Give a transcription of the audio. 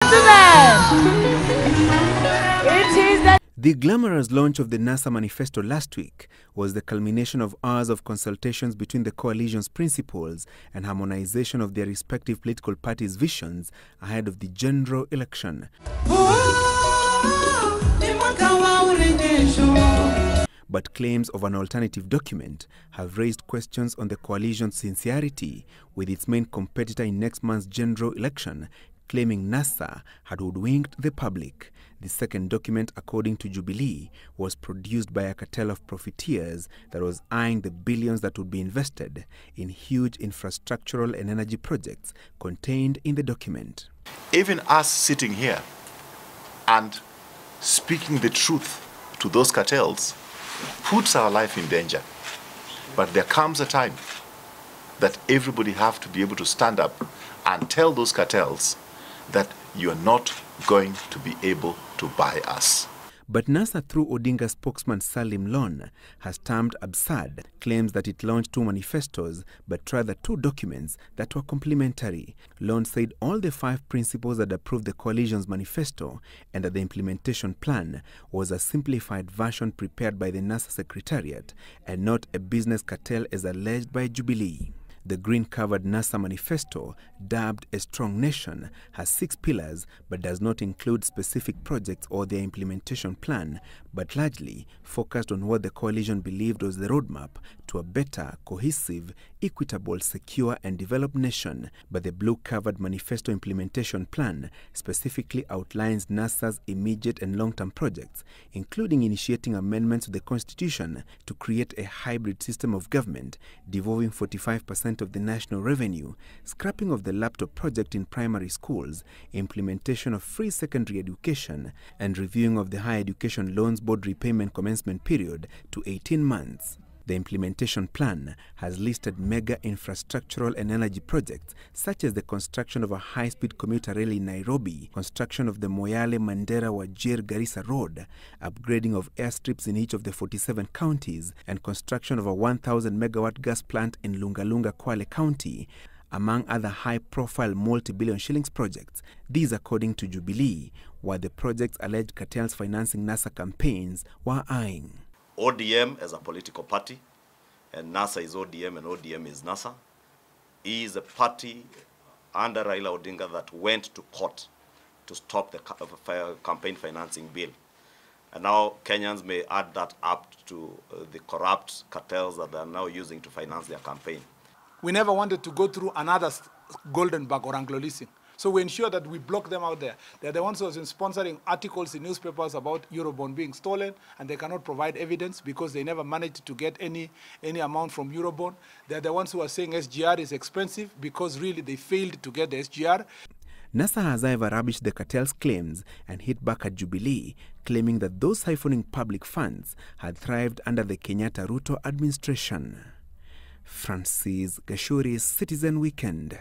gentlemen, it is the... The glamorous launch of the NASA Manifesto last week was the culmination of hours of consultations between the coalition's principals and harmonization of their respective political parties' visions ahead of the general election. But claims of an alternative document have raised questions on the coalition's sincerity, with its main competitor in next month's general election claiming NASA had hoodwinked the public. The second document, according to Jubilee, was produced by a cartel of profiteers that was eyeing the billions that would be invested in huge infrastructural and energy projects contained in the document. Even us sitting here and speaking the truth to those cartels puts our life in danger. But there comes a time that everybody have to be able to stand up and tell those cartels that you are not going to be able to buy us. But NASA, through Odinga spokesman Salim Lon, has termed absurd claims that it launched two manifestos, but rather two documents that were complementary. Lon said all the 5 principles that approved the coalition's manifesto and that the implementation plan was a simplified version prepared by the NASA Secretariat and not a business cartel as alleged by Jubilee. The green-covered NASA Manifesto, dubbed A Strong Nation, has 6 pillars but does not include specific projects or their implementation plan, but largely focused on what the coalition believed was the roadmap to a better, cohesive, equitable, secure and developed nation. But the blue-covered Manifesto implementation plan specifically outlines NASA's immediate and long-term projects, including initiating amendments to the Constitution to create a hybrid system of government, devolving 45% of the national revenue, scrapping of the laptop project in primary schools, implementation of free secondary education, and reviewing of the Higher Education Loans Board repayment commencement period to 18 months. The implementation plan has listed mega infrastructural and energy projects such as the construction of a high-speed commuter rail in Nairobi, construction of the Moyale, Mandera, Wajir, Garissa Road, upgrading of airstrips in each of the 47 counties, and construction of a 1,000-megawatt gas plant in Lungalunga, Kwale County, among other high-profile multi-billion shillings projects. These, according to Jubilee, were the projects alleged cartels financing NASA campaigns were eyeing. ODM as a political party, and NASA is ODM and ODM is NASA, is a party under Raila Odinga that went to court to stop the campaign financing bill. And now Kenyans may add that up to the corrupt cartels that they are now using to finance their campaign. We never wanted to go through another golden bag or Anglo-leasing. So we ensure that we block them out there. They're the ones who have been sponsoring articles in newspapers about Eurobond being stolen, and they cannot provide evidence because they never managed to get any amount from Eurobond. They're the ones who are saying SGR is expensive because really they failed to get the SGR. NASA has however rubbished the cartel's claims and hit back at Jubilee, claiming that those siphoning public funds had thrived under the Kenyatta-Ruto administration. Francis Gashuri's Citizen Weekend.